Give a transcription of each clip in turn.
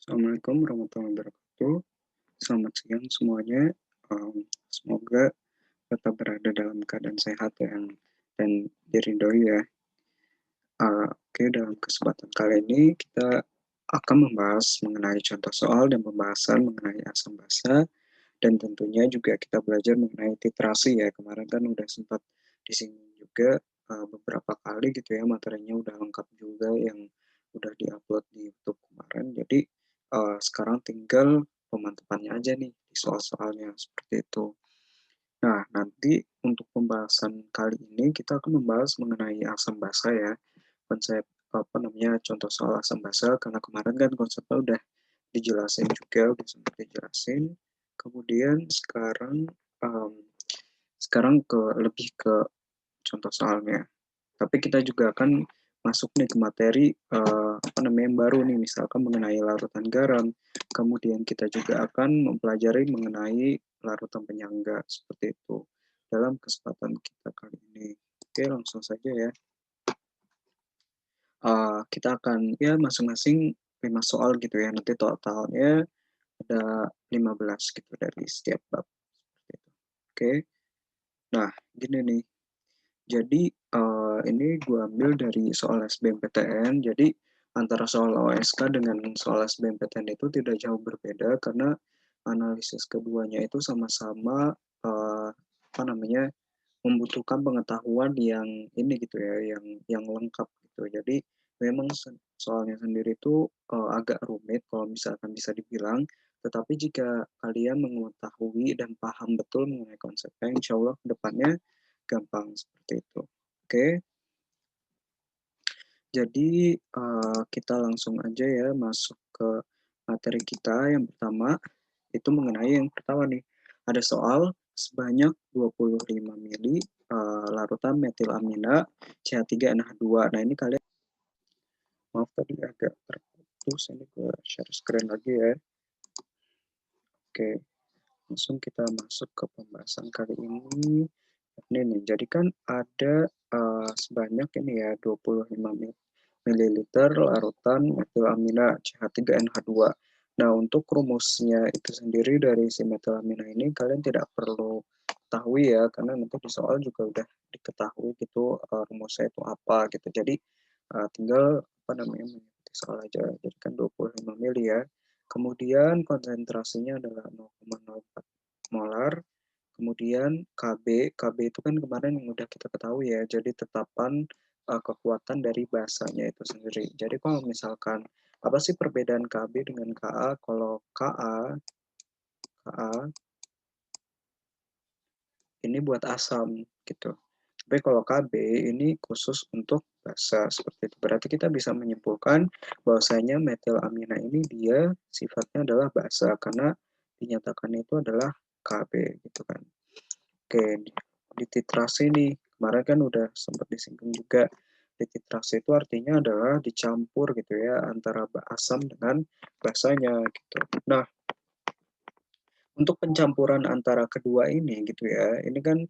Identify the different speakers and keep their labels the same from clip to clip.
Speaker 1: Assalamualaikum warahmatullahi wabarakatuh. Selamat siang semuanya. Semoga tetap berada dalam keadaan sehat dan diridhoi ya. Oke, dalam kesempatan kali ini kita akan membahas mengenai contoh soal dan pembahasan mengenai asam basa dan tentunya juga kita belajar mengenai titrasi ya. Kemarin kan udah sempat disinggung juga beberapa kali gitu ya, materinya udah lengkap juga yang udah diupload di YouTube kemarin. Jadi sekarang tinggal pemantapannya aja nih di soal-soalnya seperti itu. Nah, nanti untuk pembahasan kali ini kita akan membahas mengenai asam basa ya. Konsep apa namanya contoh soal asam basa karena kemarin kan konsepnya udah dijelasin juga, udah sempat dijelasin. Kemudian em, sekarang lebih ke contoh soalnya. Tapi kita juga akan masuk nih ke materi apa namanya yang baru nih, misalkan mengenai larutan garam. Kemudian kita juga akan mempelajari mengenai larutan penyangga seperti itu dalam kesempatan kita kali ini. Oke, langsung saja ya. Kita akan ya masing-masing 5 soal gitu ya. Nanti totalnya ada 15 gitu dari setiap bab gitu. Oke. Nah, gini nih. Jadi ini gue ambil dari soal SBMPTN. Jadi antara soal OSK dengan soal SBMPTN itu tidak jauh berbeda karena analisis keduanya itu sama-sama apa namanya membutuhkan pengetahuan yang ini gitu ya, yang lengkap gitu. Jadi memang soalnya sendiri itu agak rumit kalau misalkan bisa dibilang, tetapi jika kalian mengetahui dan paham betul mengenai konsepnya, insya Allah kedepannya gampang seperti itu. Oke, jadi kita langsung aja ya masuk ke materi kita. Yang pertama itu mengenai yang pertama nih. Ada soal sebanyak 25 mili larutan metilamina CH3NH2. Nah, ini kalian maaf tadi agak terputus. Ini gue share screen lagi ya. Oke, langsung kita masuk ke pembahasan kali ini. Ini nih, jadi kan ada sebanyak ini ya 25 ml larutan metilamina CH3NH2. Nah, untuk rumusnya itu sendiri dari si metilamina ini kalian tidak perlu tahu ya, karena nanti di soal juga udah diketahui gitu rumusnya itu apa gitu. Jadi tinggal apa namanya mengikuti soal aja. Jadi kan 25 mili ya. Kemudian konsentrasinya adalah 0,04 molar. Kemudian KB itu kan kemarin yang udah kita ketahui ya, jadi tetapan kekuatan dari basanya itu sendiri. Jadi kalau misalkan apa sih perbedaan KB dengan KA? Kalau KA ini buat asam gitu. Tapi kalau KB ini khusus untuk basa seperti itu. Berarti kita bisa menyimpulkan bahwasanya metilamina ini dia sifatnya adalah basa karena dinyatakan itu adalah KB gitu kan. Oke, di titrasi nih, kemarin kan udah sempat disinggung juga. Di titrasi itu artinya adalah dicampur gitu ya antara asam dengan basanya gitu. Nah, untuk pencampuran antara kedua ini gitu ya, ini kan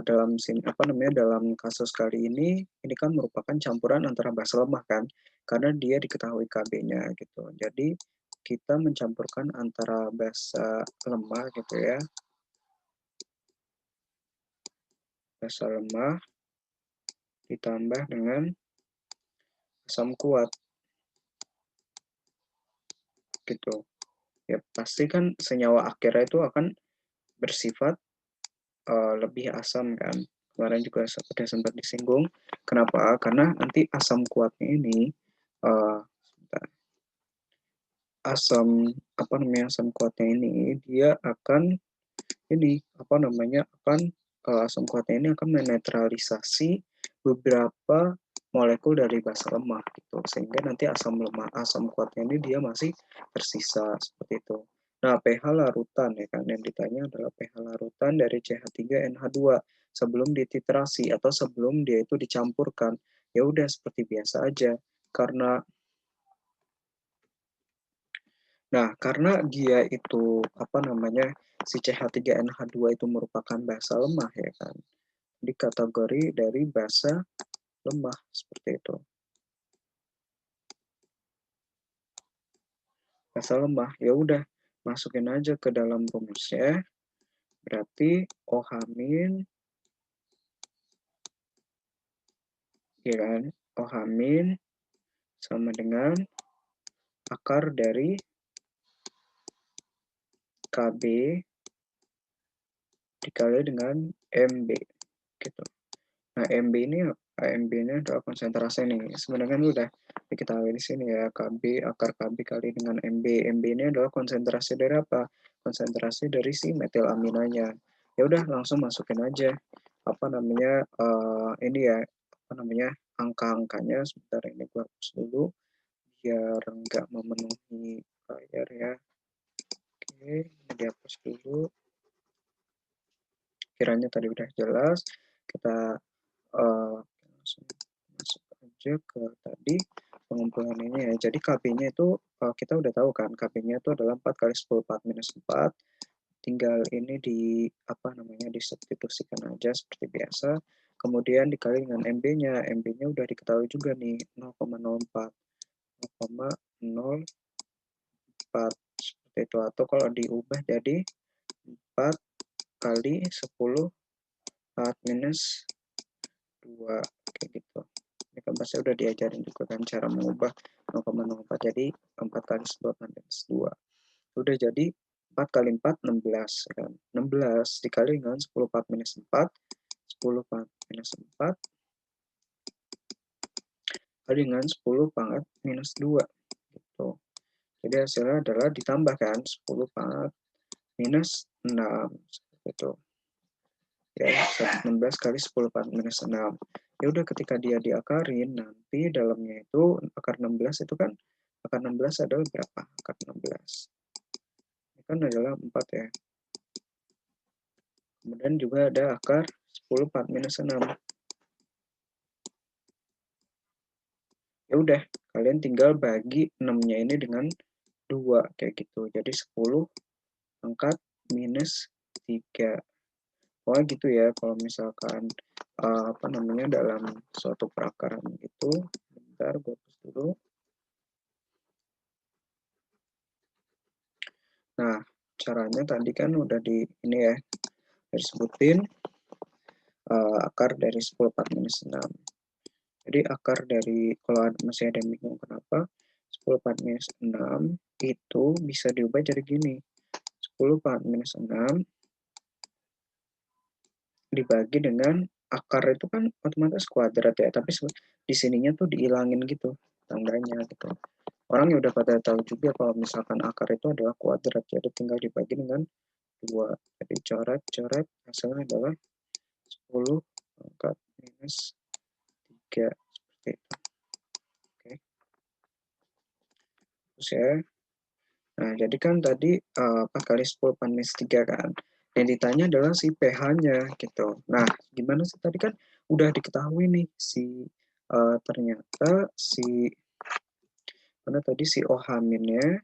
Speaker 1: dalam apa namanya dalam kasus kali ini kan merupakan campuran antara basa lemah kan, karena dia diketahui KB-nya gitu. Jadi kita mencampurkan antara basa lemah gitu ya, basa lemah ditambah dengan asam kuat gitu. Ya pasti kan senyawa akhirnya itu akan bersifat lebih asam kan. Kemarin juga sudah sempat disinggung. Kenapa? Karena nanti asam kuatnya ini uh, asam apa namanya asam kuatnya ini dia akan ini apa namanya akan asam kuatnya ini akan menetralisasi beberapa molekul dari basa lemah gitu sehingga nanti asam kuatnya ini dia masih tersisa seperti itu. Nah, pH larutan ya kan yang ditanya adalah pH larutan dari CH3NH2 sebelum dititrasi atau sebelum dia itu dicampurkan. Ya udah seperti biasa aja karena karena dia itu apa namanya si CH3NH2 itu merupakan basa lemah ya kan. Di kategori dari basa lemah seperti itu. basa lemah. Ya udah, masukin aja ke dalam rumusnya. Berarti OH min, ya kan? OH min sama dengan akar dari KB dikali dengan MB gitu. Nah, MB ini adalah konsentrasi nih. Sebenarnya kan udah diketahui di sini ya, akar KB kali dengan MB. MB ini adalah konsentrasi dari apa? Konsentrasi dari si metilaminanya. Ya udah langsung masukin aja apa namanya ini ya, apa namanya angka-angkanya. Sebentar ini gua hapus dulu biar nggak memenuhi layar ya. Oke, ini dihapus dulu. Kiranya tadi udah jelas. Kita langsung masuk aja ke tadi pengumpulan ini ya. Jadi KB-nya itu kita udah tahu kan, KB-nya itu adalah 4 kali 10 4 minus 4. Tinggal ini di apa namanya disubstitusikan aja seperti biasa. Kemudian dikali dengan MB-nya. MB-nya udah diketahui juga nih 0,04. 0,04 seperti itu, atau kalau diubah jadi 4 kali 10 4 minus 2 kayak gitu. Ini kan pasti udah diajarin juga kan cara mengubah 0,04 jadi 4 kali 10 minus 2. Udah jadi 4 kali 4 16 kan. 16 dikali dengan 10 4 minus 4, 10 4 minus 4 kali dengan 10 4 minus 2 gitu. Jadi hasilnya adalah ditambahkan 10 4 minus 6 seperti itu. Ya, 16 kali 10 4 minus 6. Ya udah ketika dia diakarin nanti dalamnya itu akar 16 itu kan akar 16 adalah berapa? Akar 16. Ini kan adalah 4 ya. Kemudian juga ada akar 10 4 minus 6. Ya udah, kalian tinggal bagi 6-nya ini dengan 2 kayak gitu. Jadi 10 angkat minus 3. Pokoknya gitu ya kalau misalkan apa namanya dalam suatu perakaran gitu. Bentar, gue hapus dulu. Nah, caranya tadi kan udah di ini ya, disebutin akar dari 10 4 minus 6. Jadi akar dari, kalau masih ada yang bingung kenapa, 10 4 minus 6 itu bisa diubah jadi gini. 10 4 minus 6 dibagi dengan akar itu kan otomatis kuadrat ya, tapi di sininya tuh dihilangin gitu tandanya gitu. Orang ya udah pada tahu juga kalau misalkan akar itu adalah kuadrat, jadi tinggal dibagi dengan 2. Jadi coret-coret hasilnya adalah 10 pangkat minus 3 seperti itu. Oke. Terus ya. Nah, jadi kan tadi 4 kali 10 minus 3 kan. Yang ditanya adalah si pH-nya gitu. Nah, gimana sih tadi kan udah diketahui nih si ternyata si mana tadi si OH-nya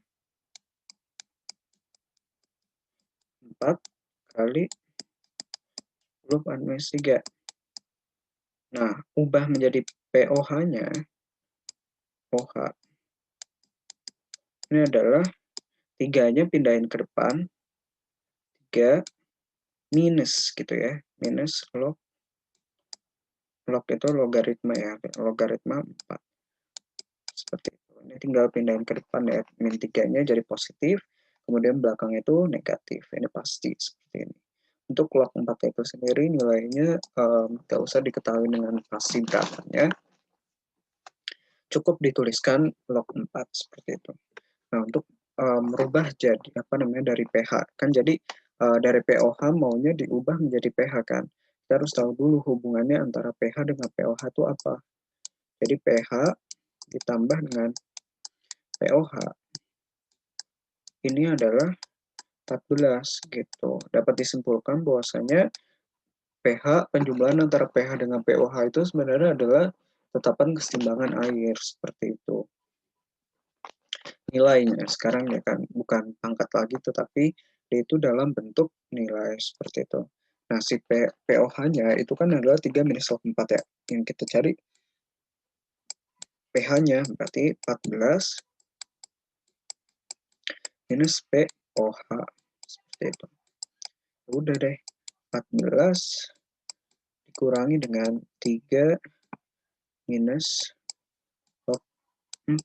Speaker 1: 4 kali 10 minus 3. Nah, ubah menjadi POH-nya, OH, ini adalah 3-nya pindahin ke depan, 3 minus gitu ya, minus log itu logaritma ya, logaritma 4. Seperti itu. Ini tinggal pindahin ke depan ya, min 3-nya jadi positif, kemudian belakang itu negatif, ini pasti seperti ini. Untuk log 4 itu sendiri nilainya nggak usah diketahui dengan pasti berapanya, cukup dituliskan log 4 seperti itu. Nah, untuk merubah jadi apa namanya dari pH kan, jadi dari POH maunya diubah menjadi pH kan. Kita harus tahu dulu hubungannya antara pH dengan POH itu apa. Jadi pH ditambah dengan POH ini adalah 14 gitu. Dapat disimpulkan bahwasanya pH, penjumlahan antara pH dengan POH itu sebenarnya adalah tetapan keseimbangan air seperti itu. Nilainya sekarang ya kan bukan pangkat lagi, tetapi dia itu dalam bentuk nilai seperti itu. Nah, si POH-nya itu kan adalah 3 minus log 4 ya. Yang kita cari pH-nya berarti 14 minus POH seperti itu. Udah deh, 14 dikurangi dengan 3 minus log 4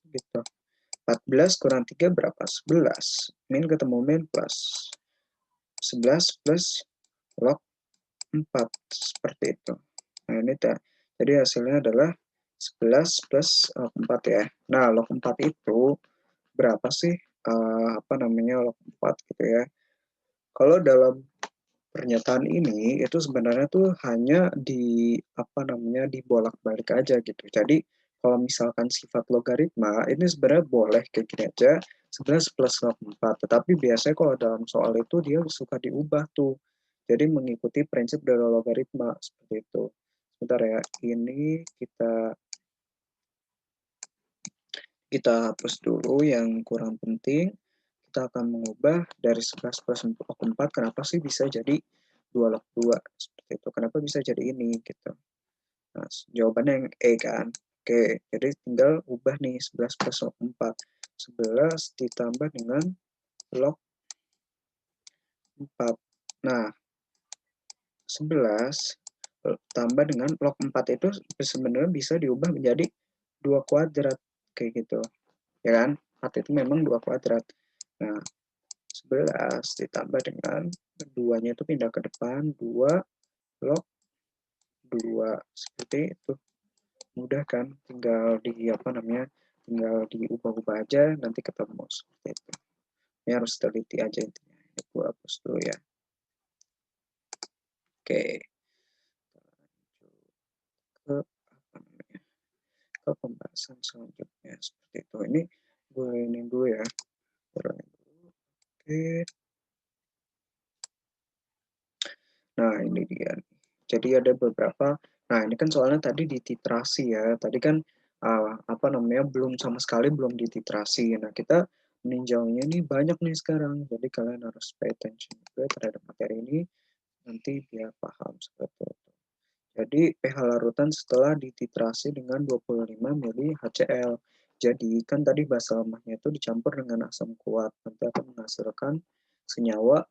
Speaker 1: gitu. 14 kurang 3 berapa? 11. Min ketemu min plus 11 plus log 4 seperti itu. Nah, ini jadi hasilnya adalah 11 plus log 4 ya. Nah, log 4 itu berapa sih? Apa namanya log 4 gitu ya. Kalau dalam pernyataan ini itu sebenarnya tuh hanya dibolak-balik aja gitu. Jadi kalau misalkan sifat logaritma ini sebenarnya boleh kayak gini aja 11 plus log 4. Tetapi biasanya kalau dalam soal itu dia suka diubah tuh. Jadi mengikuti prinsip dari logaritma seperti itu. Sebentar ya, ini kita hapus dulu yang kurang penting. Kita akan mengubah dari 11 plus log 4, kenapa sih bisa jadi 2 log 2 seperti itu, kenapa bisa jadi ini gitu. Nah, jawabannya yang E kan. Oke, jadi tinggal ubah nih 11 plus log 4. 11 ditambah dengan log 4. Nah, 11 tambah dengan log 4 itu sebenarnya bisa diubah menjadi 2 kuadrat kayak gitu. Ya kan? 4 itu memang 2 kuadrat. Nah, 11 ditambah dengan 2-nya itu pindah ke depan, 2 log 2 seperti itu. Mudah kan? Tinggal tinggal diubah-ubah aja nanti ketemu seperti itu. Ini harus teliti aja intinya. Ini gua hapus dulu ya. Oke. Ke ke pembahasan selanjutnya seperti itu. Ini gue ini dulu ya. Oke. Nah, ini dia. Jadi ada beberapa. Nah, ini kan soalnya tadi dititrasi ya. Tadi kan belum sama sekali belum dititrasi. Nah, kita meninjaunya ini banyak nih sekarang. Jadi kalian harus pay attention juga terhadap materi ini nanti biar paham seperti itu. Jadi pH larutan setelah dititrasi dengan 25 mili HCl. Jadi kan tadi basa lemahnya itu dicampur dengan asam kuat, nanti akan menghasilkan senyawa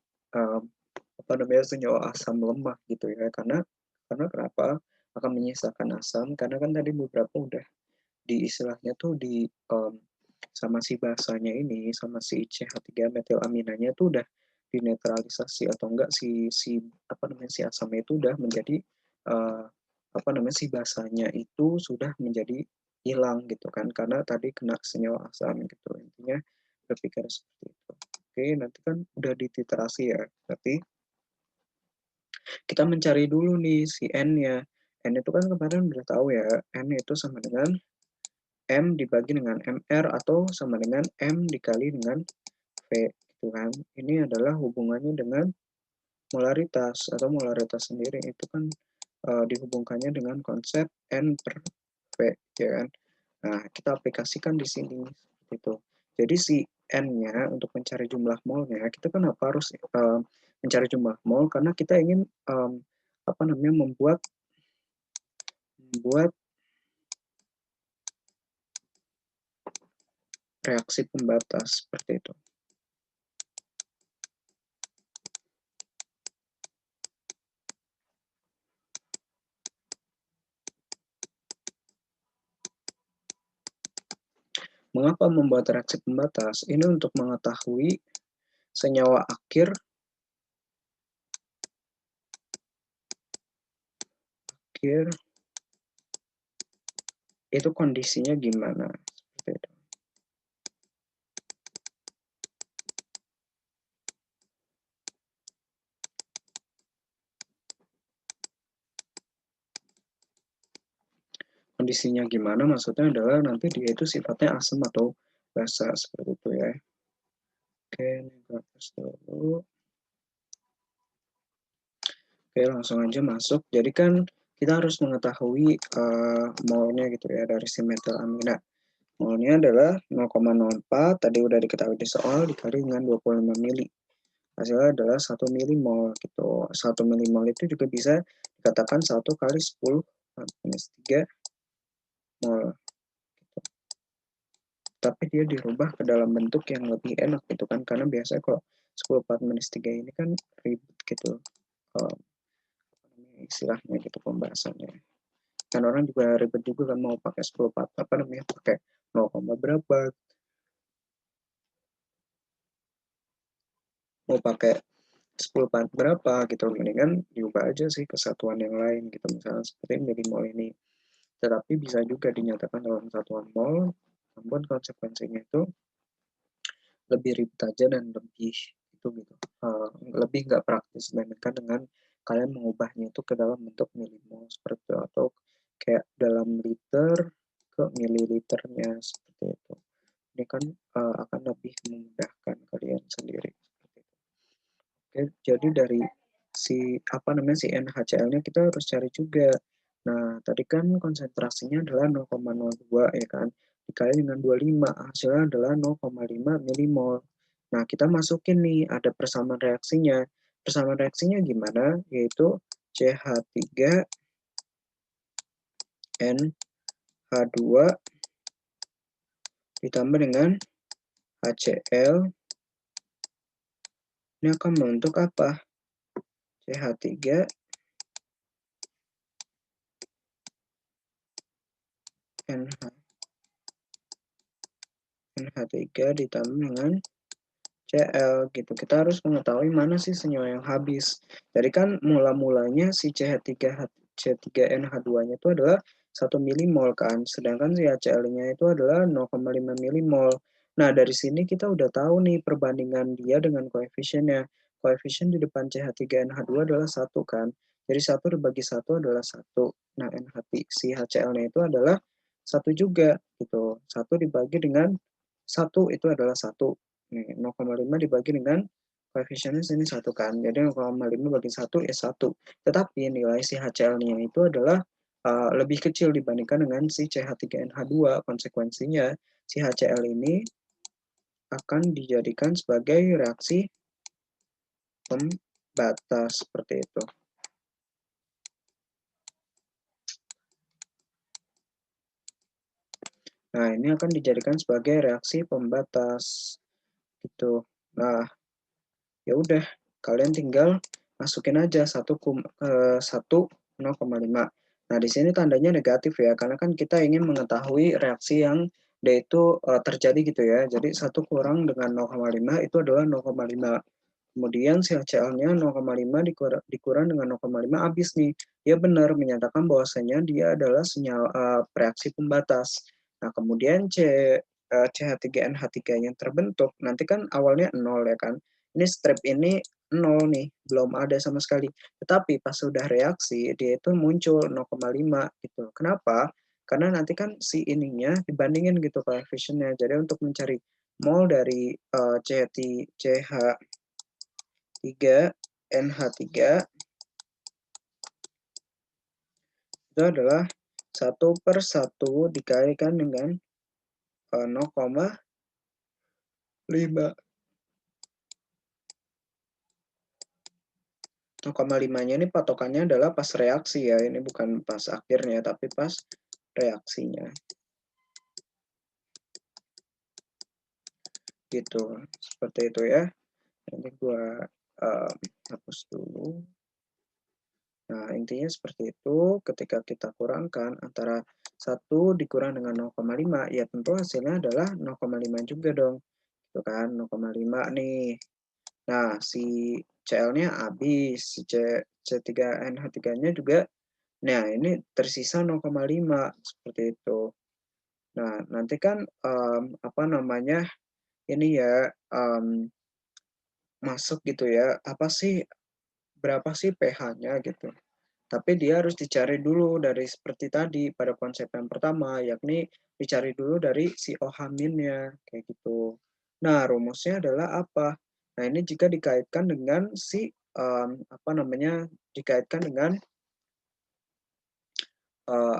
Speaker 1: senyawa asam lemah gitu ya. Karena kenapa? Akan menyisakan asam karena kan tadi beberapa udah di istilahnya tuh sama si basanya ini sama si CH3 metilaminanya tuh udah dinetralisasi atau enggak si asamnya itu udah menjadi uh, si basanya itu sudah menjadi hilang gitu kan karena tadi kena senyawa asam gitu intinya berpikir seperti itu. Oke, nanti kan udah dititerasi ya, berarti kita mencari dulu nih si n-nya. N itu kan kemarin udah tahu ya, n itu sama dengan M dibagi dengan MR atau sama dengan M dikali dengan V gitu kan. Ini adalah hubungannya dengan molaritas atau molaritas sendiri itu kan dihubungkannya dengan konsep N per V ya kan. Nah, kita aplikasikan di sini gitu. Jadi si N-nya untuk mencari jumlah molnya kita kan harus mencari jumlah mol karena kita ingin membuat reaksi pembatas seperti itu. Mengapa membuat reaksi pembatas? Ini untuk mengetahui senyawa akhir itu kondisinya gimana. Seperti itu. Kondisinya gimana maksudnya adalah nanti dia itu sifatnya asam atau basa seperti itu ya. Oke, ini gue hapus dulu. Oke, langsung aja masuk. Jadi kan kita harus mengetahui molnya gitu ya dari si metilamina. Molnya adalah 0,04, tadi udah diketahui di soal, dikali dengan 25 mili. Hasilnya adalah 1 milimol gitu. 1 milimol itu juga bisa dikatakan 1 kali 10 minus 3 mol. tapi dia dirubah ke dalam bentuk yang lebih enak gitu kan, karena biasanya kalau 10/4-3 ini kan ribet gitu, istilahnya gitu pembahasannya. Kan orang juga ribet juga kan mau pakai 10/4 pakai 0, berapa, mau pakai 10/4 berapa gitu, mendingan diubah aja sih ke satuan yang lain gitu, misalnya seperti milimol ini. Tetapi bisa juga dinyatakan dalam satuan mol, namun konsekuensinya itu lebih ribet aja dan lebih itu gitu, lebih nggak praktis dibandingkan dengan kalian mengubahnya itu ke dalam bentuk milimol seperti itu, atau kayak dalam liter ke mililiternya seperti itu. Ini kan akan lebih memudahkan kalian sendiri. Oke, jadi dari si NaCl-nya kita harus cari juga. Nah, tadi kan konsentrasinya adalah 0,02 ya kan, dikali dengan 25, hasilnya adalah 0,5 milimol. Nah, kita masukin nih, ada persamaan reaksinya. Persamaan reaksinya gimana? Yaitu CH3NH2 ditambah dengan HCl. Ini akan membentuk apa? CH3 NH3 ditambah dengan Cl gitu. Kita harus mengetahui mana sih senyawa yang habis. Jadi kan mula-mulanya si C3NH2-nya itu adalah 1 milimol kan, sedangkan si HCl-nya itu adalah 0,5 milimol. Nah, dari sini kita udah tahu nih perbandingan dia dengan koefisiennya. Koefisien di depan CH3NH2 adalah 1 kan. Jadi 1 dibagi 1 adalah 1. Nah, si HCl-nya itu adalah 1 juga gitu. 1 dibagi dengan 1 itu adalah 1. Nih, 0,5 dibagi dengan koefisiennya sini 1 kan. Jadi 0,5 bagi 1 ya 1. Tetapi nilai si HCl-nya itu adalah lebih kecil dibandingkan dengan si CH3NH2. Konsekuensinya si HCl ini akan dijadikan sebagai reaksi pembatas seperti itu. Nah, ini akan dijadikan sebagai reaksi pembatas gitu. Nah, ya udah, kalian tinggal masukin aja 0,5. Nah, di sini tandanya negatif ya, karena kan kita ingin mengetahui reaksi yang D itu terjadi gitu ya. Jadi 1 kurang dengan 0,5 itu adalah 0,5. Kemudian si HCl-nya 0,5 dikurang dengan 0,5 habis nih. Dia benar menyatakan bahwasanya dia adalah reaksi pembatas. Nah, kemudian CH3NH3 yang terbentuk nanti kan awalnya 0 ya kan. Ini strip ini 0 nih, belum ada sama sekali. Tetapi pas sudah reaksi dia itu muncul 0,5 gitu. Kenapa? Karena nanti kan si ininya dibandingin gitu koefisiennya. Jadi untuk mencari mol dari CH3NH3 itu adalah 1/1 dikalikan dengan 0,5. 0,5-nya ini patokannya adalah pas reaksi ya, ini bukan pas akhirnya, tapi pas reaksinya. Gitu, seperti itu ya. Nanti gua hapus dulu. Nah, intinya seperti itu, ketika kita kurangkan antara 1 dikurang dengan 0,5, ya tentu hasilnya adalah 0,5 juga dong. Itu kan 0,5 nih. Nah, si Cl-nya habis, si C3NH3-nya juga. Nah, ini tersisa 0,5 seperti itu. Nah, nanti kan apa namanya? Ini ya masuk gitu ya. Berapa sih pH-nya gitu. Tapi dia harus dicari dulu dari seperti tadi pada konsep yang pertama, yakni dicari dulu dari si OH-nya kayak gitu. Nah, rumusnya adalah apa? Nah, ini jika dikaitkan dengan si dikaitkan dengan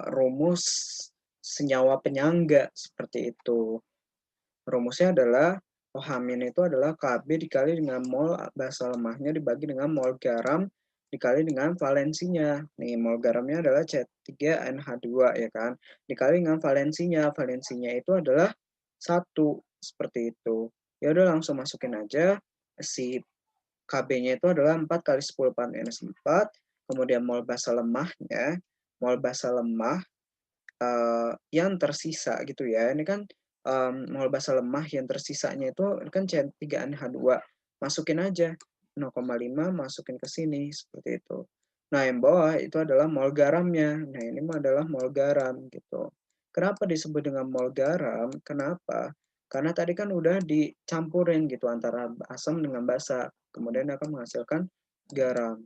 Speaker 1: rumus senyawa penyangga seperti itu. Rumusnya adalah OH- itu adalah Kb dikali dengan mol basa lemahnya dibagi dengan mol garam dikali dengan valensinya. Nih, mol garamnya adalah C3NH2 ya kan. Dikali dengan valensinya. Valensinya itu adalah 1, seperti itu. Ya udah langsung masukin aja si KB-nya itu adalah 4 kali 10 power minus 4, kemudian mol basa lemahnya, mol basa lemah yang tersisa gitu ya. Ini kan mol basa lemah yang tersisanya itu kan C3NH2. Masukin aja 0,5 masukin ke sini seperti itu. Nah, yang bawah itu adalah mol garamnya. Nah, ini adalah mol garam gitu. Kenapa disebut dengan mol garam? Kenapa? Karena tadi kan udah dicampurin gitu antara asam dengan basa. Kemudian akan menghasilkan garam.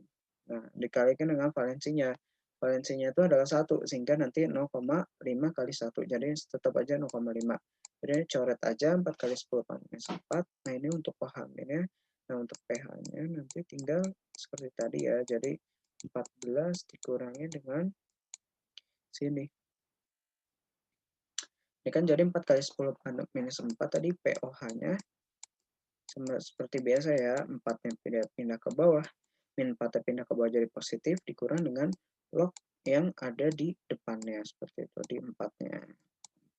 Speaker 1: Nah, dikalikan dengan valensinya. Valensinya itu adalah 1, sehingga nanti 0,5 kali 1. Jadi tetap aja 0,5. Jadi coret aja 4 kali 10 minus 4. Nah, ini untuk pahaminnya. Nah, untuk pH-nya nanti tinggal seperti tadi ya. Jadi 14 dikurangi dengan sini. Ini kan jadi 4 kali 10 minus 4 tadi POH-nya seperti biasa ya. 4-nya pindah ke bawah. Min 4-nya pindah ke bawah jadi positif dikurang dengan log yang ada di depannya. Seperti itu, di 4-nya.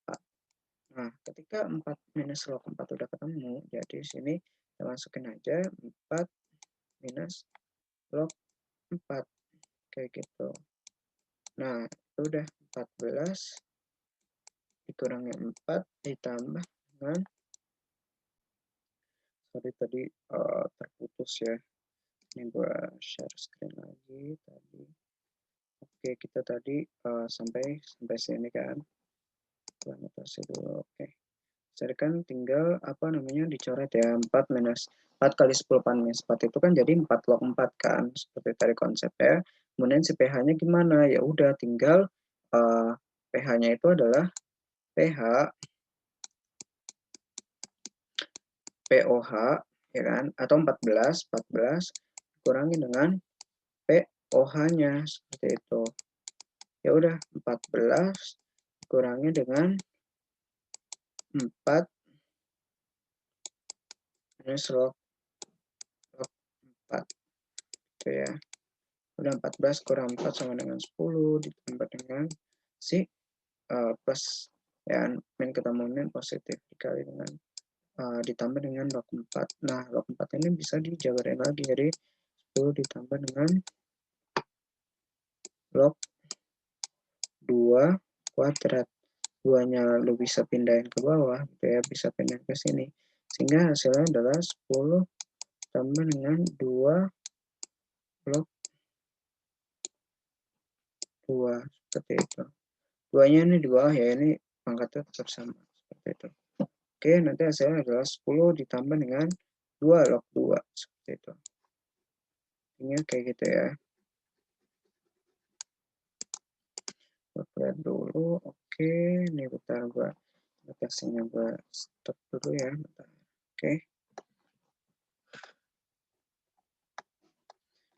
Speaker 1: 4. Nah, ketika 4 minus log 4 udah ketemu, jadi sini kita masukin aja 4 minus log 4. Kayak gitu. Nah, itu udah 14 dikurangi 4 ditambah dengan sorry tadi terputus ya. Ini gua share screen lagi tadi. Oke, kita tadi sampai sini kan. Gua anotasi dulu. Oke. Jadi kan tinggal apa namanya dicoret ya 4 minus 4 kali 10 minus 4 itu kan jadi 4 log 4 kan seperti tadi konsepnya. Kemudian si pH-nya gimana? Ya udah tinggal pH-nya itu adalah pH POH ya kan atau 14 kurangi dengan POH-nya seperti itu. Ya udah 14 kurangi dengan 4 minus log 4 itu ya. Udah 14 kurang 4 sama dengan 10 ditambah dengan si plus ya min ketemu min positif dikali dengan ditambah dengan log 4. Nah, log 4 ini bisa dijabarin lagi jadi 10 ditambah dengan log 2 kuadrat. 2-nya lu bisa pindahin ke bawah gitu ya, bisa pindahin ke sini. Sehingga hasilnya adalah 10 tambah dengan 2 log 2 seperti itu. 2-nya ini di bawah ya, ini pangkatnya tetap sama seperti itu. Oke, nanti hasilnya adalah 10 ditambah dengan 2 log 2 seperti itu. Ini kayak gitu ya. Lihat dulu. Oke, ini bentar gua notasinya gua stop dulu ya. Bentar. Oke.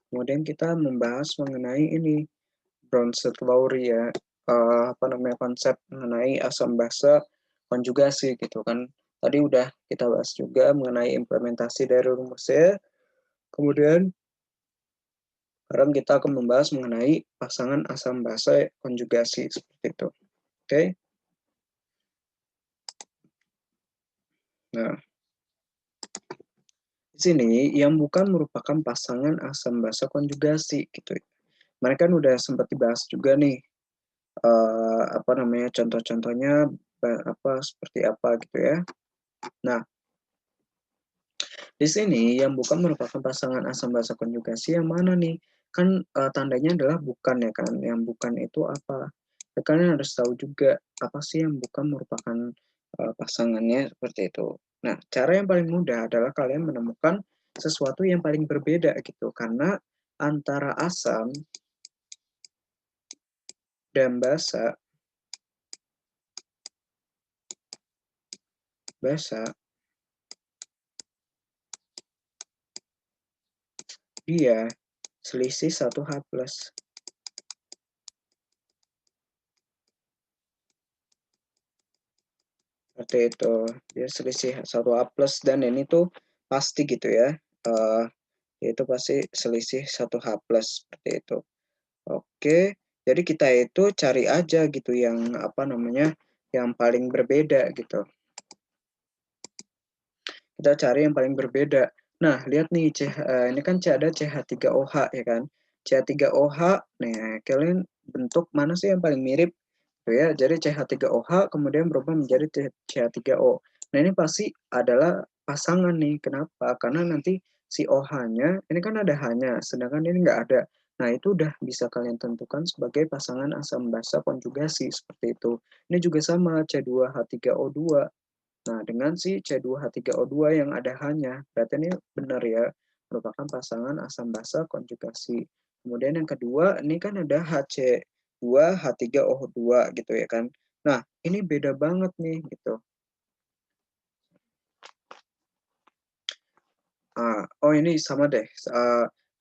Speaker 1: Kemudian kita membahas mengenai ini Bronsted-Lowry ya. Apa namanya konsep mengenai asam basa konjugasi gitu kan. Tadi udah kita bahas juga mengenai implementasi dari rumusnya. Kemudian sekarang kita akan membahas mengenai pasangan asam basa konjugasi seperti itu. Oke. Nah, di sini yang bukan merupakan pasangan asam basa konjugasi gitu. Mereka kan udah sempat dibahas juga nih apa namanya contoh-contohnya apa seperti apa gitu ya. Nah, di sini yang bukan merupakan pasangan asam basa konjugasi yang mana nih? Kan tandanya adalah bukan ya kan. Yang bukan itu apa? Ya, kalian harus tahu juga apa sih yang bukan merupakan pasangannya seperti itu. Nah, cara yang paling mudah adalah kalian menemukan sesuatu yang paling berbeda gitu. Karena antara asam dan basa dia selisih 1H+. Seperti itu. Dia selisih 1H+ dan ini tuh pasti gitu ya. Itu pasti selisih 1H+ seperti itu. Oke. Jadi kita itu cari aja gitu yang apa namanya yang paling berbeda gitu. kita cari yang paling berbeda. Nah, lihat nih, ini kan ada CH3OH ya kan. CH3OH, nah kalian bentuk mana sih yang paling mirip? Tuh ya, jadi CH3OH kemudian berubah menjadi CH3O. Nah, ini pasti adalah pasangan nih. Kenapa? Karena nanti si OH-nya, ini kan ada H-nya, sedangkan ini nggak ada. Nah, itu udah bisa kalian tentukan sebagai pasangan asam basa konjugasi, seperti itu. Ini juga sama, C2H3O2. Nah, dengan si C2H3O2 yang ada H-nya, berarti ini benar ya, merupakan pasangan asam basa konjugasi. Kemudian yang kedua, ini kan ada HC2H3O2 gitu ya kan. Nah, ini beda banget nih gitu. Oh ini sama deh,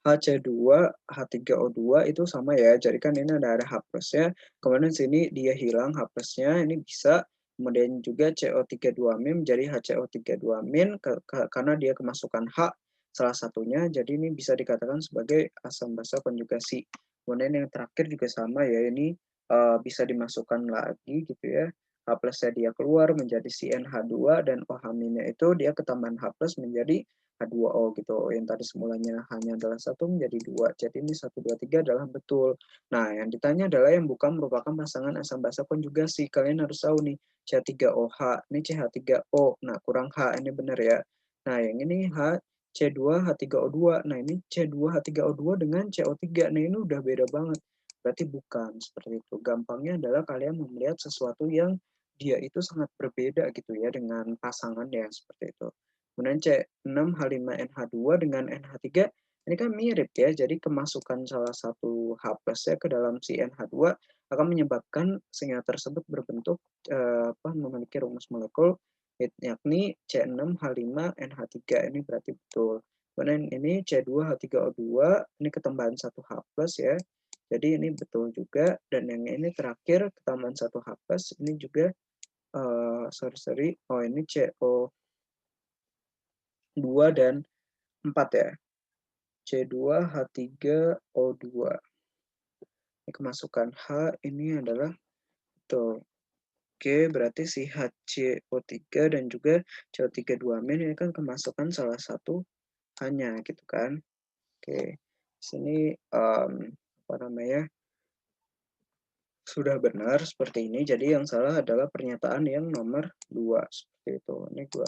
Speaker 1: HC2H3O2 itu sama ya, jadi kan ini ada H plusnya, kemudian sini dia hilang H plusnya, ini bisa, kemudian juga CO32- menjadi HCO32- karena dia kemasukan H salah satunya, jadi ini bisa dikatakan sebagai asam basa konjugasi. Kemudian yang terakhir juga sama ya, ini bisa dimasukkan lagi gitu ya, H plusnya dia keluar menjadi CnH2 dan OH-nya itu dia ketambahan H plus menjadi H2O gitu. Yang tadi semulanya hanya adalah satu menjadi dua. Jadi ini 1, 2, 3 adalah betul. Nah, yang ditanya adalah yang bukan merupakan pasangan asam basa konjugasi. Kalian harus tahu nih, CH3OH, ini CH3O. Nah, kurang H, ini benar ya. Nah, yang ini H, C2H3O2. Nah, ini C2H3O2 dengan CO3. Nah, ini udah beda banget. Berarti bukan seperti itu. Gampangnya adalah kalian melihat sesuatu yang dia itu sangat berbeda gitu ya dengan pasangan ya seperti itu. Kemudian C6H5NH2 dengan NH3 ini kan mirip ya, jadi kemasukan salah satu H plus ya ke dalam si NH2 akan menyebabkan senyawa tersebut berbentuk memiliki rumus molekul yakni C6H5NH3 ini berarti betul. Kemudian ini C2H3O2 ini ketambahan satu H plus ya. Jadi ini betul juga dan yang ini terakhir ketambahan satu H plus ini juga oh ini CO 2 dan 4 ya. C2H3O2. Ini kemasukan H ini adalah betul. Oke, berarti si HCO3 dan juga CO32- ini kan kemasukan salah satu hanya gitu kan. Oke. Sini apa namanya? Sudah benar seperti ini. Jadi yang salah adalah pernyataan yang nomor 2 seperti itu. Ini gua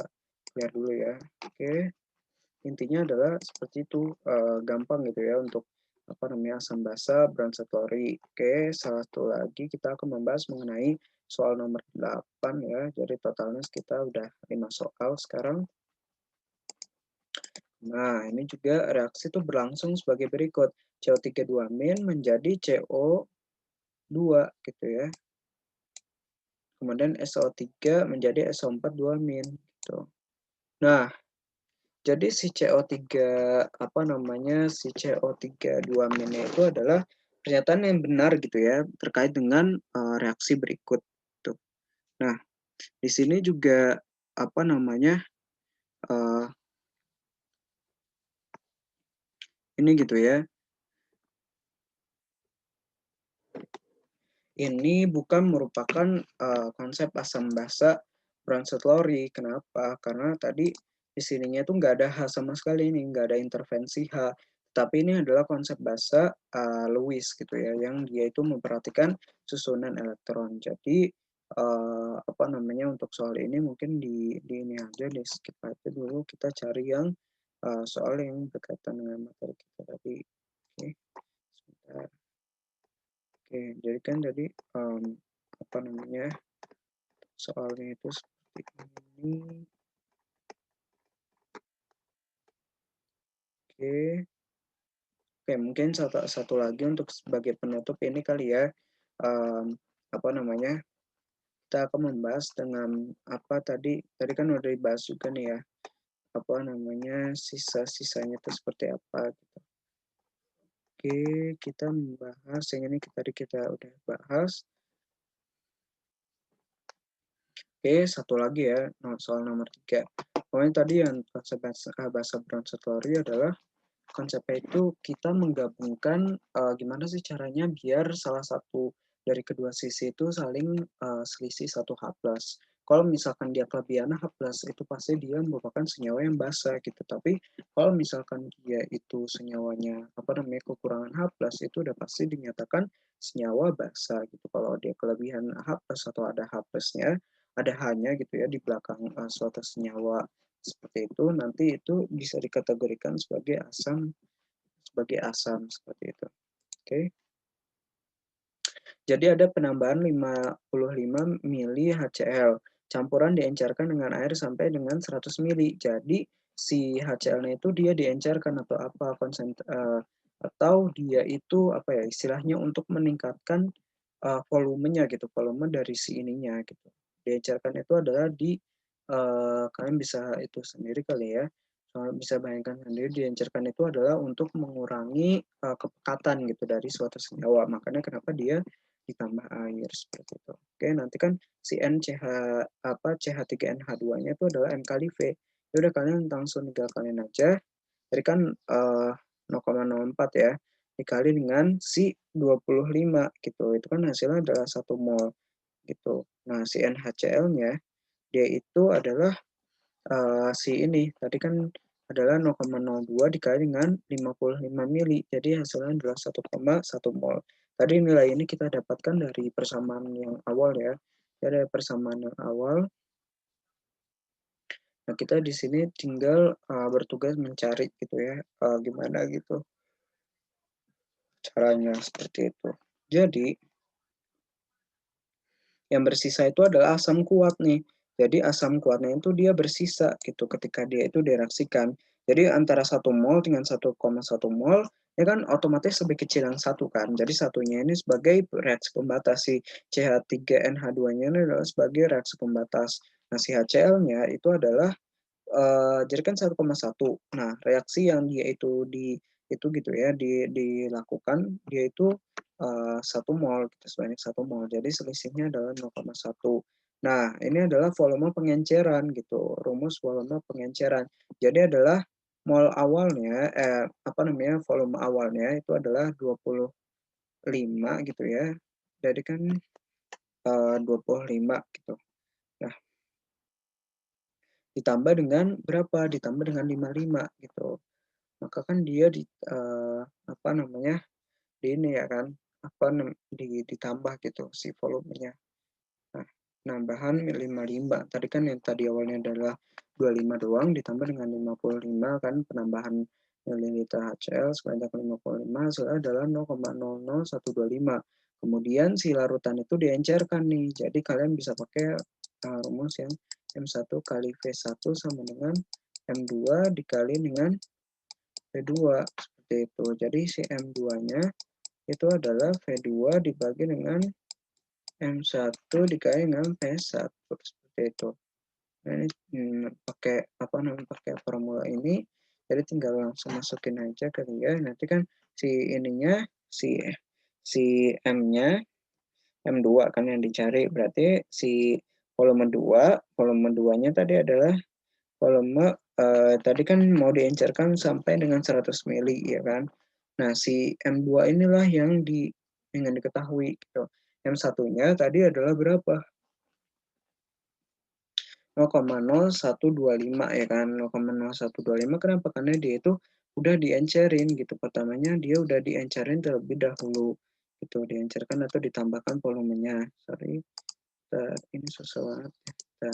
Speaker 1: lihat dulu ya. Oke. Intinya adalah seperti itu, gampang gitu ya untuk apa namanya asam basa Brown-Sartori. Oke, satu lagi kita akan membahas mengenai soal nomor 8 ya. Jadi totalnya kita udah 5 soal sekarang. Nah, ini juga reaksi itu berlangsung sebagai berikut. CO32- menjadi CO2 gitu ya. Kemudian SO3 menjadi SO4 2- gitu. Nah, jadi si CO3 apa namanya si CO3 2- itu adalah pernyataan yang benar gitu ya terkait dengan reaksi berikut tuh. Nah, di sini juga apa namanya uh, ini gitu ya. Ini bukan merupakan konsep asam basa Brown-Sartori. Kenapa? Karena tadi di sininya itu nggak ada H sama sekali nih, nggak ada intervensi H. Tapi ini adalah konsep basa Lewis gitu ya, yang dia itu memperhatikan susunan elektron. Jadi apa namanya untuk soal ini mungkin di ini aja di skip aja dulu. Kita cari yang soal yang berkaitan dengan materi kita tadi. Oke, sebentar. Oke, jadi kan tadi apa namanya soalnya itu seperti ini. Oke, oke mungkin satu lagi untuk sebagai penutup ini kali ya, apa namanya kita akan membahas dengan apa tadi kan udah dibahas juga nih ya, apa namanya sisa-sisanya itu seperti apa gitu. Oke, kita membahas yang ini tadi kita udah bahas. Oke, satu lagi ya, soal nomor 3. Pokoknya tadi yang konsep bahasa Brown-Sartori adalah konsepnya itu kita menggabungkan gimana sih caranya biar salah satu dari kedua sisi itu saling selisih satu H plus. Kalau misalkan dia kelebihan H+, itu pasti dia merupakan senyawa yang basa gitu. Tapi kalau misalkan dia itu senyawanya kekurangan H+, itu udah pasti dinyatakan senyawa basa gitu. Kalau dia kelebihan H+ atau ada H+-nya, ada H-nya gitu ya di belakang suatu senyawa seperti itu, nanti itu bisa dikategorikan sebagai asam seperti itu. Oke. Jadi ada penambahan 55 mili HCl. Campuran diencerkan dengan air sampai dengan 100 mili. Jadi si HCl-nya itu dia diencerkan atau apa atau dia itu apa ya istilahnya untuk meningkatkan volumenya gitu, volume dari si ininya gitu. Diencerkan itu adalah kalian bisa itu sendiri kali ya. Bisa bayangkan sendiri diencerkan itu adalah untuk mengurangi kepekatan gitu dari suatu senyawa. Makanya kenapa dia ditambah air seperti itu. Oke, nanti kan si CH3NH2-nya itu adalah M kali V. Ya udah kalian langsung tinggalin aja. Tadi kan 0,04 ya dikali dengan si 25 gitu. Itu kan hasilnya adalah 1 mol gitu. Nah, si NaCl-nya dia itu adalah si ini tadi kan adalah 0,02 dikali dengan 55 mili. Jadi hasilnya adalah 1,1 mol. Tadi nilai ini kita dapatkan dari persamaan yang awal ya. Dari persamaan yang awal. Nah, kita di sini tinggal bertugas mencari gitu ya. Gimana gitu caranya seperti itu. Jadi yang bersisa itu adalah asam kuat nih. Jadi asam kuatnya itu dia bersisa gitu ketika dia itu direaksikan. Jadi antara 1 mol dengan 1,1 mol ya kan otomatis lebih kecil yang satu kan. Jadi satunya ini sebagai reaksi pembatas, si CH3NH2-nya ini adalah sebagai reaksi pembatas. Nah, si HCl-nya itu adalah jadi kan 1,1. Nah, reaksi yang dia itu itu gitu ya dilakukan dia itu 1 mol gitu, sebanyak 1 mol. Jadi selisihnya adalah 0,1. Nah, ini adalah volume pengenceran gitu, rumus volume pengenceran. Jadi adalah mol awalnya volume awalnya itu adalah 25 gitu ya. Jadi kan 25 gitu. Nah, ditambah dengan berapa? Ditambah dengan 55 gitu. Maka kan dia di ini ya kan, ditambah gitu si volumenya. Nah, nambahan 55. Tadi kan yang tadi awalnya adalah 25 doang ditambah dengan 55 kan penambahan mililiter HCl sebanyak 55 hasilnya adalah 0,00125. Kemudian si larutan itu diencerkan nih. Jadi kalian bisa pakai rumus yang M1 kali V1 sama dengan M2 dikali dengan V2 seperti itu. Jadi si M2-nya itu adalah V2 dibagi dengan M1 dikali dengan V1 seperti itu. Nah, ini pakai formula ini jadi tinggal langsung masukin aja kali ya. Nanti kan si ininya si M-nya M2 kan yang dicari, berarti si volume 2-nya tadi adalah volume tadi kan mau diencerkan sampai dengan 100 mili ya kan. Nah, si M2 inilah yang ingin diketahui gitu. M1-nya tadi adalah berapa? 0,0125 ya kan. 0,0125 kenapa? Karena dia itu udah diencerin gitu. Pertamanya dia udah diencerin terlebih dahulu gitu, diencerkan atau ditambahkan volumenya. Sorry. Ini susah banget ya.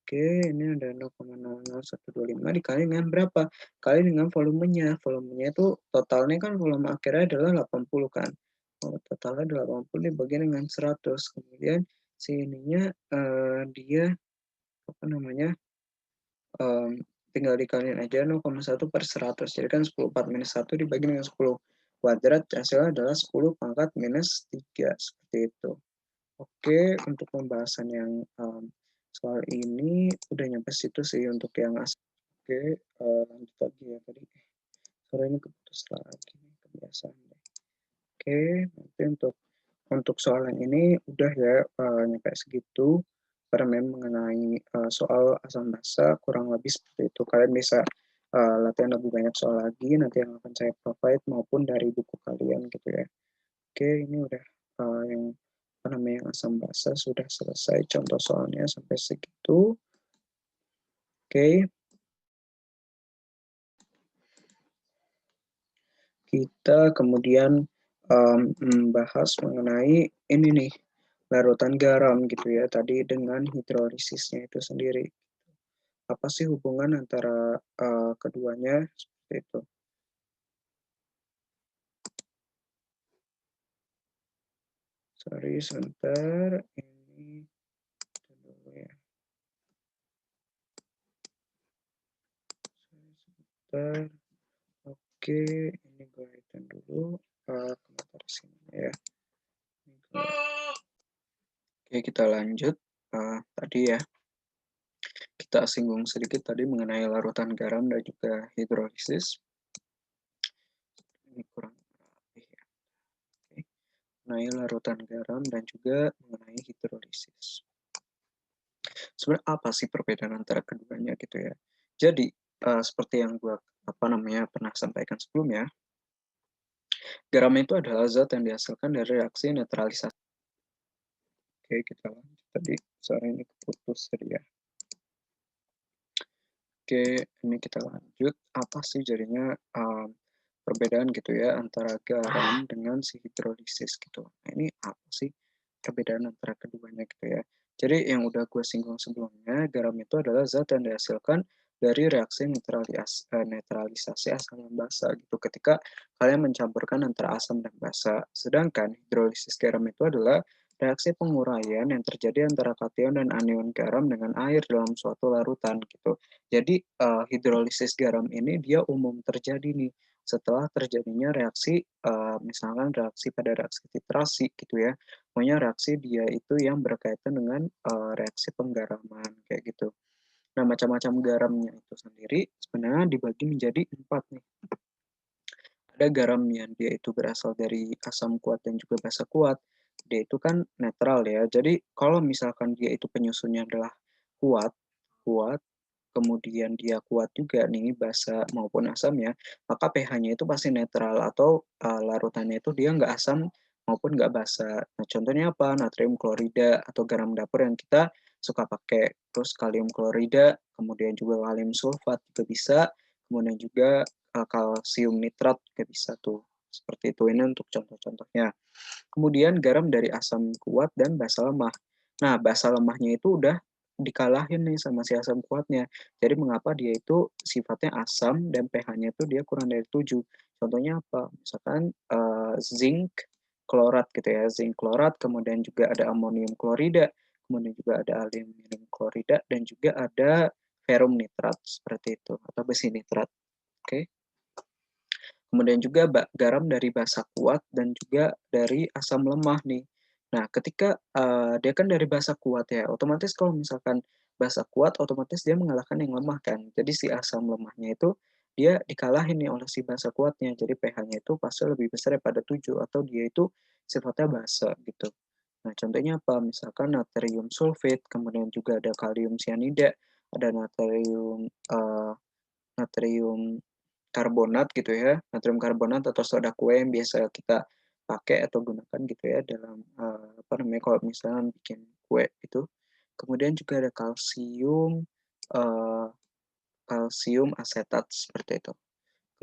Speaker 1: Oke, ini ada 0,00125 dikali dengan berapa? Kali dengan volumenya. Volumenya itu totalnya kan volume akhirnya adalah 80 kan. Totalnya adalah 80 dibagi dengan 100. Kemudian si ininya dia tinggal dikaliin aja 0,1/100. Jadi kan 10 minus 1 dibagi dengan 10 kuadrat hasilnya adalah 10 pangkat minus 3 seperti itu. Oke, untuk pembahasan yang soal ini udah nyampe situ sih untuk yang asal. Oke, lanjut lagi ya tadi. Sore ini keputus lagi kebiasaan. Oke, nanti untuk soal yang ini udah ya nyampe segitu. Permen mengenai soal asam basa kurang lebih seperti itu. Kalian bisa latihan lebih banyak soal lagi nanti yang akan saya provide maupun dari buku kalian gitu ya. Oke, ini udah yang asam basa sudah selesai contoh soalnya sampai segitu. Oke. Kita kemudian membahas mengenai ini nih, larutan garam gitu ya, tadi dengan hidrolisisnya itu sendiri. Apa sih hubungan antara keduanya? Seperti itu. Sorry, sebentar. Ini dulu ya. Sebentar. Oke, ini gue hitung dulu komentar sini ya. Oke, kita lanjut. Tadi ya, kita singgung sedikit tadi mengenai larutan garam dan juga hidrolisis. Ini kurang rapih ya. Oke. Mengenai larutan garam dan juga mengenai hidrolisis. Sebenarnya apa sih perbedaan antara keduanya gitu ya? Jadi seperti yang gue pernah sampaikan sebelumnya, garam itu adalah zat yang dihasilkan dari reaksi netralisasi. Oke, kita lanjut tadi. Sorry ini keputus tadi ya. Oke, ini kita lanjut. Apa sih jadinya perbedaan gitu ya antara garam dengan si hidrolisis gitu. Nah, ini apa sih perbedaan antara keduanya gitu ya. Jadi yang udah gue singgung sebelumnya, garam itu adalah zat yang dihasilkan dari reaksi netralisasi asam dan basa gitu ketika kalian mencampurkan antara asam dan basa. Sedangkan hidrolisis garam itu adalah reaksi penguraian yang terjadi antara kation dan anion garam dengan air dalam suatu larutan gitu. Jadi hidrolisis garam ini dia umum terjadi nih setelah terjadinya reaksi misalkan reaksi pada reaksi titrasi gitu ya. Pokoknya reaksi dia itu yang berkaitan dengan reaksi penggaraman kayak gitu. Nah, macam-macam garamnya itu sendiri sebenarnya dibagi menjadi 4 nih. Ada garam yang dia itu berasal dari asam kuat dan juga basa kuat. Dia itu kan netral ya. Jadi kalau misalkan dia itu penyusunnya adalah kuat, kuat, kemudian dia kuat juga nih basa maupun asamnya, maka pH-nya itu pasti netral atau larutannya itu dia nggak asam maupun nggak basa. Nah, contohnya apa? Natrium klorida atau garam dapur yang kita suka pakai. Terus kalium klorida, kemudian juga kalium sulfat juga bisa, kemudian juga kalsium nitrat juga bisa tuh. Seperti itu, ini untuk contoh-contohnya. Kemudian garam dari asam kuat dan basa lemah. Nah, basa lemahnya itu udah dikalahin nih sama si asam kuatnya. Jadi mengapa dia itu sifatnya asam dan pH-nya itu dia kurang dari 7. Contohnya apa? Misalkan zinc klorat gitu ya, zinc klorat, kemudian juga ada amonium klorida, kemudian juga ada aluminium klorida, dan juga ada ferrum nitrat seperti itu, atau besi nitrat. Oke. Kemudian juga garam dari basa kuat dan juga dari asam lemah nih. Nah, ketika dia kan dari basa kuat ya, otomatis kalau misalkan basa kuat, otomatis dia mengalahkan yang lemah kan. Jadi si asam lemahnya itu dia dikalahin nih oleh si basa kuatnya. Jadi pH-nya itu pasti lebih besar daripada 7 atau dia itu sifatnya basa gitu. Nah, contohnya apa? Misalkan natrium sulfit, kemudian juga ada kalium cyanida, ada natrium karbonat gitu ya, natrium karbonat atau soda kue yang biasa kita pakai atau gunakan gitu ya dalam kalau misalnya bikin kue itu. Kemudian juga ada uh, kalsium asetat seperti itu.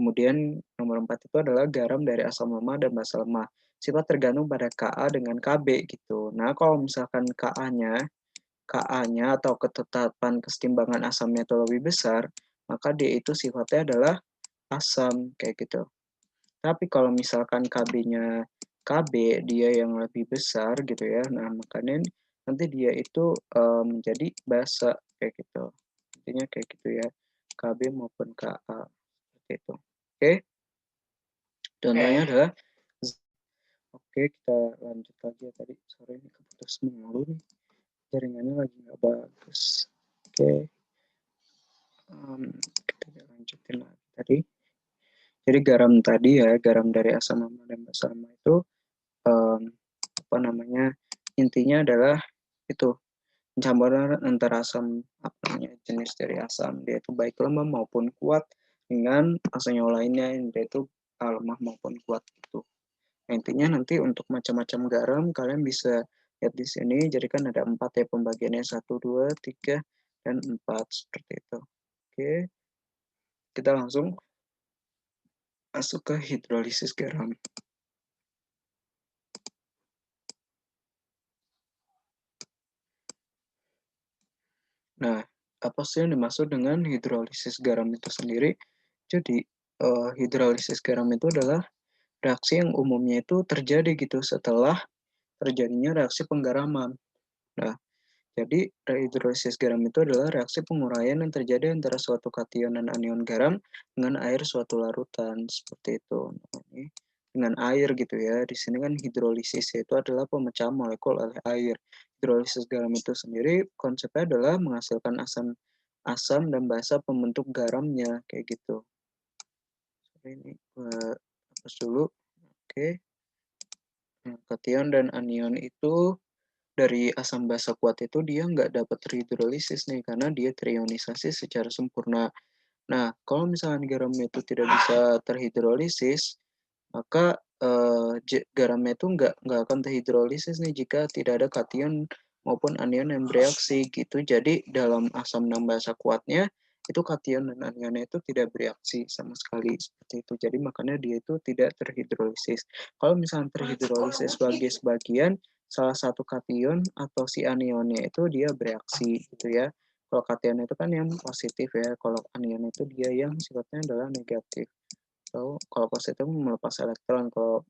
Speaker 1: Kemudian nomor 4 itu adalah garam dari asam lemah dan basa lemah. Sifat tergantung pada Ka dengan Kb gitu. Nah, kalau misalkan Ka-nya atau ketetapan kesetimbangan asamnya itu lebih besar, maka dia itu sifatnya adalah asam kayak gitu. Tapi kalau misalkan KB-nya KB dia yang lebih besar gitu ya, nah makanya nanti dia itu menjadi basa kayak gitu. Intinya kayak gitu ya, KB maupun KA seperti itu. Oke, contohnya adalah oke, kita lanjut lagi ya tadi. Sorry ini keputus mulu nih, jaringannya lagi nggak bagus. Oke, kita lanjutin lagi tadi. Jadi garam tadi ya, garam dari asam lemah dan basa lemah itu um, intinya adalah itu pencampuran antara jenis dari asam dia itu baik lemah maupun kuat dengan asam yang lainnya yaitu lemah maupun kuat gitu. Nah, intinya nanti untuk macam-macam garam kalian bisa Lihat di sini, jadi kan ada 4 ya pembagiannya, 1, 2, 3, dan 4, seperti itu. Oke, kita langsung masuk ke hidrolisis garam. Nah, apa sih yang dimaksud dengan hidrolisis garam itu sendiri? Jadi, hidrolisis garam itu adalah reaksi yang umumnya itu terjadi gitu setelah terjadinya reaksi penggaraman. Nah, jadi hidrolisis garam itu adalah reaksi penguraian yang terjadi antara suatu kation dan anion garam dengan air suatu larutan, seperti itu. Nah, ini dengan air gitu ya. Di sini kan hidrolisis itu adalah pemecahan molekul oleh air. Hidrolisis garam itu sendiri konsepnya adalah menghasilkan asam asam dan basa pembentuk garamnya kayak gitu. Ini hapus dulu. Oke. Nah, kation dan anion itu dari asam basa kuat itu dia nggak dapat terhidrolisis nih karena dia terionisasi secara sempurna. Nah, kalau misalnya garamnya itu tidak bisa terhidrolisis, maka garamnya itu nggak akan terhidrolisis nih jika tidak ada kation maupun anion yang bereaksi gitu. Jadi dalam asam enam basa kuatnya itu kation dan anionnya itu tidak bereaksi sama sekali seperti itu. Jadi makanya dia itu tidak terhidrolisis. Kalau misalnya terhidrolisis sebagai sebagian salah satu kation atau si anionnya itu dia bereaksi gitu ya. Kalau kation itu kan yang positif ya, kalau anion itu dia yang sifatnya adalah negatif. So, kalau positif melepas elektron, kalau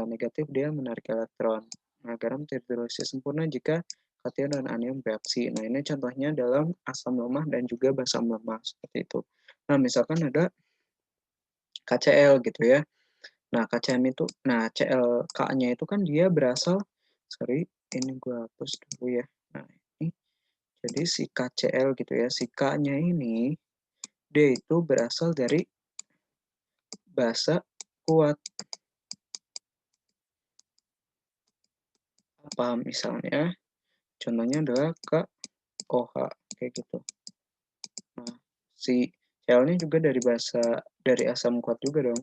Speaker 1: negatif dia menarik elektron. Nah, garam terhidrolisis sempurna jika kation dan anion bereaksi. Nah, ini contohnya dalam asam lemah dan juga basam lemah seperti itu. Nah, misalkan ada KCl gitu ya. Nah, KCl itu, nah ClK-nya itu kan dia berasal, sorry, ini gue hapus dulu ya. Nah, ini jadi si KCl gitu ya, si K-nya ini dia itu berasal dari basa kuat. Apa misalnya? Contohnya adalah KOH kayak gitu. Nah, si Cl-nya juga dari asam kuat juga dong.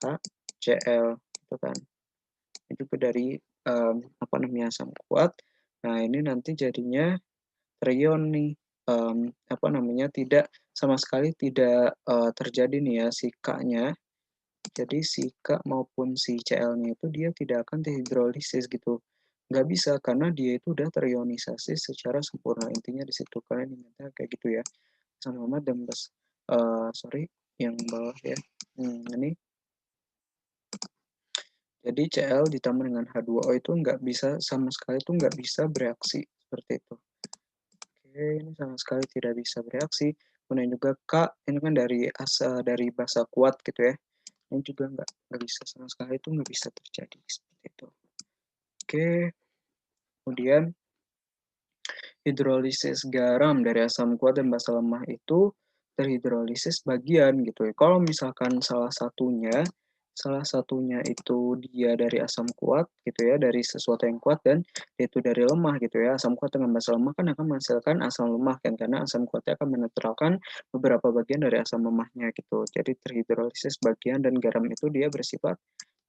Speaker 1: HCl gitu kan. Ini juga dari apa namanya asam kuat. Nah, ini nanti jadinya trion nih. Apa namanya tidak sama sekali tidak terjadi nih ya si K-nya. Jadi si K maupun si Cl-nya itu dia tidak akan dihidrolisis gitu. Nggak bisa karena dia itu udah terionisasi secara sempurna. Intinya di situ kalian ingatnya kayak gitu ya. Sama dan sorry yang bawah ya. Ini jadi Cl ditambah dengan H2O itu nggak bisa sama sekali itu nggak bisa bereaksi seperti itu. Oke, ini sama sekali tidak bisa bereaksi. Kemudian juga K ini kan dari basa kuat gitu ya. Ini juga nggak bisa sama sekali itu nggak bisa terjadi seperti itu. Oke, kemudian hidrolisis garam dari asam kuat dan basa lemah itu terhidrolisis bagian gitu ya. Kalau misalkan salah satunya itu dia dari asam kuat gitu ya, dari sesuatu yang kuat dan itu dari lemah gitu ya. Asam kuat dengan basa lemah kan akan menghasilkan asam lemah kan karena asam kuatnya akan menetralkan beberapa bagian dari asam lemahnya gitu. Jadi terhidrolisis bagian dan garam itu dia bersifat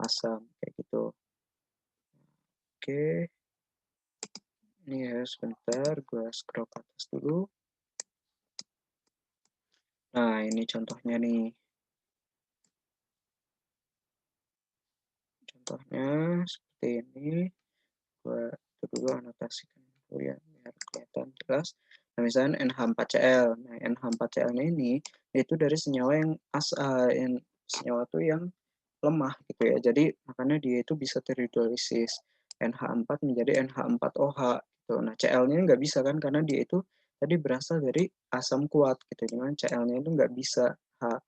Speaker 1: asam kayak gitu. Oke. Ini ya sebentar, gue scroll ke atas dulu. Nah, ini contohnya nih. Contohnya seperti ini. Gue itu dulu anotasikan dulu ya, biar kelihatan jelas. Nah, misalnya NH4Cl. Nah, NH4Cl ini itu dari senyawa yang senyawa itu yang lemah gitu ya. Jadi makanya dia itu bisa terhidrolisis NH4 menjadi NH4OH gitu. Nah, Cl-nya nggak bisa kan karena dia itu tadi berasal dari asam kuat gitu. Cuman Cl-nya itu nggak bisa H